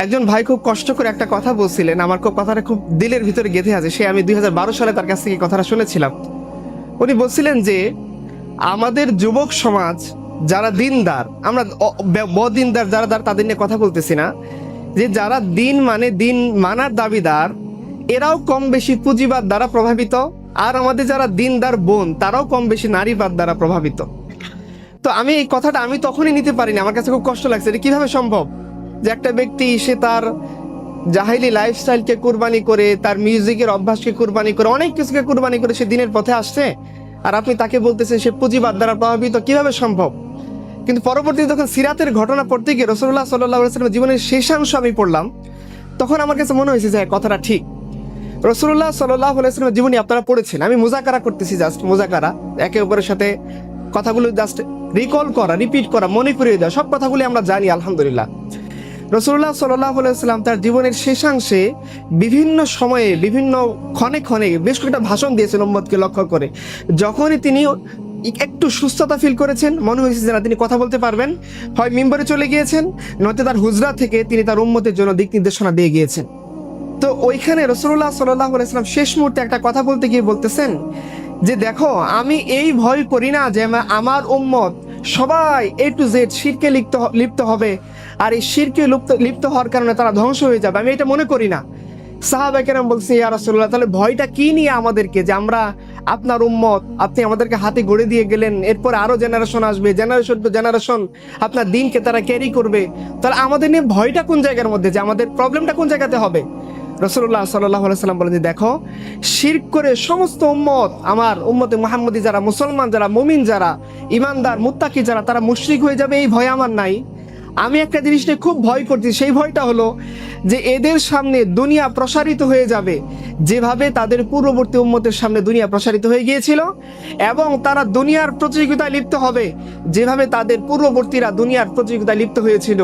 একজন ভাই খুব কষ্ট করে একটা কথা বলছিলেন, আমার কথাটা খুব দিলের ভিতরে গেঁথে আছে। আমি 2012 সালে তার কাছ থেকে কথাটা শুনেছিলাম। উনি বলছিলেন যে আমাদের যুবক সমাজ যারা দিনদার, আমরা বদিনদার যারা তাদের নিয়ে কথা বলতেছি না, যে যারা দিন মানে দিন মানার দাবিদার, এরাও কম বেশি পুঁজিবাদ দ্বারা প্রভাবিত। আর আমাদের যারা দিনদার বোন, তারাও কম বেশি নারীবাদ দ্বারা প্রভাবিত। তো আমি এই কথাটা আমি তখনই নিতে পারিনি, আমার কাছে খুব কষ্ট লাগছে। এটা কিভাবে সম্ভব যে একটা ব্যক্তি সে তার জাহিলি লাইফস্টাইলকে কুরবানি করে, তার মিউজিকের অভ্যাসকে কুরবানি করে, অনেক কিছুকে কুরবানি করে সে দিনের পথে আসছে, আর আপনি তাকে বলতেছেন সে পুঁজিবাদ দ্বারা প্রভাবিত? কিভাবে সম্ভব? কিন্তু পরবর্তীতে যখন সিরাতের ঘটনা পড়তে গিয়ে রাসূলুল্লাহ সাল্লাল্লাহু আলাইহি ওয়াসাল্লামের জীবনের শেষাংশ আমি পড়লাম, তখন আমার কাছে মনে হয়েছে যে কথাটা ঠিক। রাসূলুল্লাহ সাল্লাল্লাহু আলাইহি ওয়াসাল্লামের জীবনী আপনারা পড়েছেন, আমি মুযাকারা করতেছি, জাস্ট মুযাকারা, একে অপরের সাথে কথাগুলো জাস্ট রিকল করা, রিপিট করা, মনে করিয়ে দেওয়া। সব কথাগুলি আমরা জানি আলহামদুলিল্লাহ। রাসূলুল্লাহ সাল্লাল্লাহু আলাইহি ওয়াসাল্লাম তার জীবনের শেষাংশে বিভিন্ন সময়ে বিভিন্ন ক্ষণে ক্ষণে বেশ কয়েকটা ভাষণ দিয়েছেন উম্মতকে লক্ষ্য করে। যখনই তিনি একটু সুস্থতা ফিল করেছেন, মনে হয়েছে যে না তিনি কথা বলতে পারবেন, হয় মিম্বরে চলে গিয়েছেন, নয়তো তার হুজরা থেকে তিনি তার উম্মতের জন্য দিক নির্দেশনা দিয়ে গিয়েছেন। তো ওইখানে রাসূলুল্লাহ সাল্লাল্লাহু আলাইহি ওয়াসাল্লাম শেষ মুহূর্তে একটা কথা বলতে গিয়ে বলতেছেন যে দেখো, আমি এই ভয় করি না যে আমার উম্মত সবাই A to Z শিরকে লিপ্ত হবে, আর এই শিরকে লিপ্ত হওয়ার কারণে তারা ধ্বংস হয়ে যাবে, আমি এটা মনে করি না। সাহাবা কেরাম বলছে, ইয়া রাসূলুল্লাহ, তাহলে ভয়টা কি নিয়ে আমাদেরকে, যে আমরা আপনার উম্মত, আপনি আমাদেরকে হাতে গড়ে দিয়ে গেলেন, এরপর আরো জেনারেশন আসবে, জেনারেশন টু জেনারেশন আপনার দিনকে তারা ক্যারি করবে, তাহলে আমাদের নিয়ে ভয়টা কোন জায়গার মধ্যে, যে আমাদের প্রবলেমটা কোন জায়গাতে হবে? রাসূলুল্লাহ সাল্লাল্লাহু আলাইহি ওয়াসাল্লাম বলেন যে দেখো, শিরক করে সমস্ত উম্মত, আমার উম্মতে মুহাম্মদী যারা, মুসলমান যারা, মুমিন যারা, ইমানদার মুত্তাকি যারা, তারা মুশরিক হয়ে যাবে, এই ভয় আমার নাই। আমি একটা জিনিস নিয়ে খুব ভয় করছি, সেই ভয়টা হলো যে এদের সামনে দুনিয়া প্রসারিত হয়ে যাবে যেভাবে তাদের পূর্ববর্তী উম্মতের সামনে দুনিয়া প্রসারিত হয়ে গিয়েছিল, এবং তারা দুনিয়ার প্রতিযোগিতায় লিপ্ত হবে যেভাবে তাদের পূর্ববর্তীরা দুনিয়ার প্রতিযোগিতায় লিপ্ত হয়েছিল।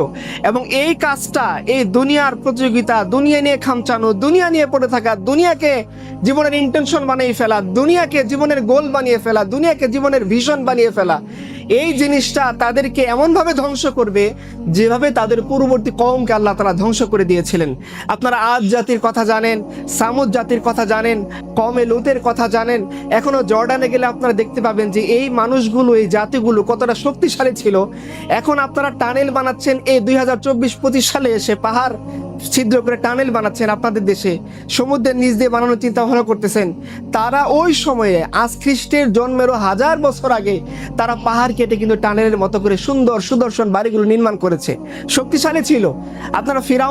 এবং এই কাজটা, এই দুনিয়ার প্রতিযোগিতা, দুনিয়া নিয়ে খামচানো, দুনিয়া নিয়ে পড়ে থাকা, দুনিয়াকে জীবনের ইন্টেনশন বানিয়ে ফেলা, দুনিয়াকে জীবনের গোল বানিয়ে ফেলা, দুনিয়াকে জীবনের ভিশন বানিয়ে ফেলা, এই জিনিসটা তাদেরকে এমনভাবে ধ্বংস করবে যেভাবে তাদের পূর্ববর্তী কওমকে আল্লাহ তাআলা ধ্বংস করে দিয়েছিলেন। আপনারা আদ জাতির কথা জানেন, সামুদ জাতির কথা জানেন, কওমে লূতের কথা জানেন। এখনো জর্ডানে গেলে আপনারা দেখতে পাবেন যে এই মানুষগুলো, এই জাতিগুলো কতটা শক্তিশালী ছিল। এখন আপনারা টানেল বানাচ্ছেন, এই 2024-25 সালে এসে পাহাড় ছিদ্র করে টানেল বানাচ্ছেন আপনাদের দেশে, সমুদ্রের নিচ দিয়ে বানানোর চিন্তা ভাবনা করতেছেন। তারা ওই সময়ে, আজ খ্রিস্টের জন্মেরও 1000 বছর আগে, তারা পাহাড় কেটে কিন্তু টানেলের মতো করে সুন্দর সুদর্শন বাড়িগুলো নির্মাণ করেছে, শক্তিশালী ছিল। আপনারা ফিরাও